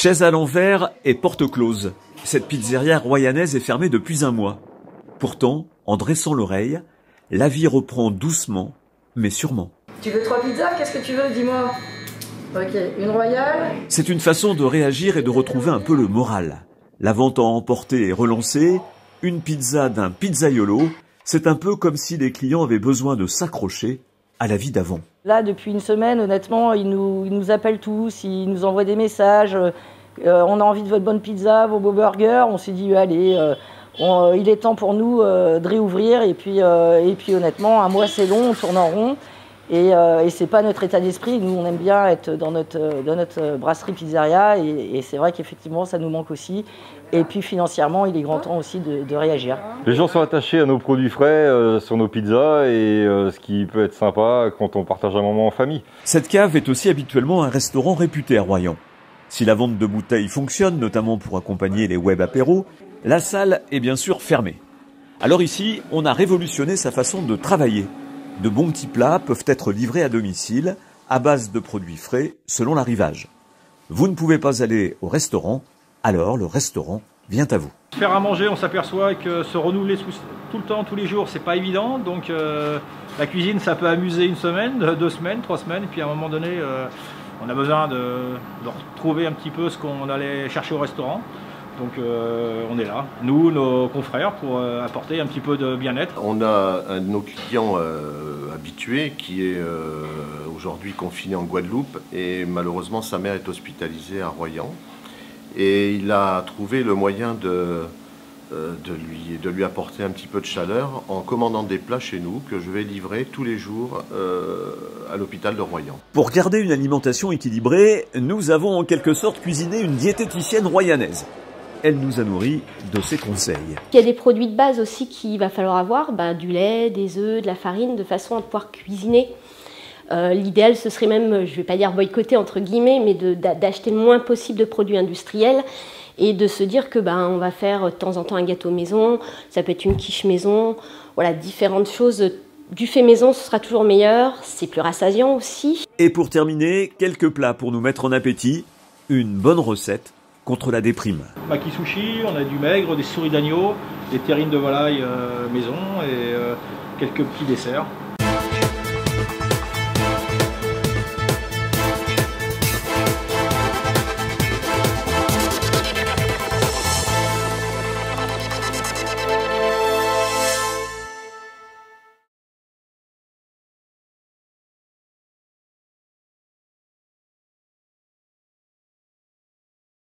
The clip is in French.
Chaise à l'envers et porte close. Cette pizzeria royanaise est fermée depuis un mois. Pourtant, en dressant l'oreille, la vie reprend doucement, mais sûrement. Tu veux 3 pizzas? Qu'est-ce que tu veux? Dis-moi. Ok, une royale. C'est une façon de réagir et de retrouver un peu le moral. La vente en emporté est relancée, une pizza d'un pizzaiolo, c'est un peu comme si les clients avaient besoin de s'accrocher à la vie d'avant. Là, depuis une semaine, honnêtement, ils nous appellent tous, ils nous envoient des messages. On a envie de votre bonne pizza, vos beaux burgers. On s'est dit, allez, il est temps pour nous de réouvrir. Et puis honnêtement, un mois c'est long, on tourne en rond. Et c'est pas notre état d'esprit. Nous, on aime bien être dans notre brasserie pizzeria. Et c'est vrai qu'effectivement, ça nous manque aussi. Et puis financièrement, il est grand temps aussi de réagir. Les gens sont attachés à nos produits frais sur nos pizzas et ce qui peut être sympa quand on partage un moment en famille. Cette cave est aussi habituellement un restaurant réputé à Royan. Si la vente de bouteilles fonctionne, notamment pour accompagner les web apéros, la salle est bien sûr fermée. Alors ici, on a révolutionné sa façon de travailler. De bons petits plats peuvent être livrés à domicile à base de produits frais selon l'arrivage. Vous ne pouvez pas aller au restaurant, alors le restaurant vient à vous. Faire à manger, on s'aperçoit que se renouveler tout le temps, tous les jours, c'est pas évident. Donc la cuisine, ça peut amuser une semaine, 2 semaines, 3 semaines. Et puis à un moment donné, on a besoin de retrouver un petit peu ce qu'on allait chercher au restaurant. Donc on est là, nous, nos confrères, pour apporter un petit peu de bien-être. On a un de nos clients habitués qui est aujourd'hui confiné en Guadeloupe et malheureusement sa mère est hospitalisée à Royan. Et il a trouvé le moyen de lui apporter un petit peu de chaleur en commandant des plats chez nous que je vais livrer tous les jours à l'hôpital de Royan. Pour garder une alimentation équilibrée, nous avons en quelque sorte cuisiné une diététicienne royanaise. Elle nous a nourris de ses conseils. Il y a des produits de base aussi qu'il va falloir avoir, du lait, des œufs, de la farine, de façon à pouvoir cuisiner. L'idéal, ce serait même, je ne vais pas dire boycotter entre guillemets, mais d'acheter le moins possible de produits industriels et de se dire que on va faire de temps en temps un gâteau maison, ça peut être une quiche maison, voilà, différentes choses. Du fait maison, ce sera toujours meilleur, c'est plus rassasiant aussi. Et pour terminer, quelques plats pour nous mettre en appétit, une bonne recette contre la déprime. Maki sushi, on a du maigre, des souris d'agneau, des terrines de volaille maison et quelques petits desserts.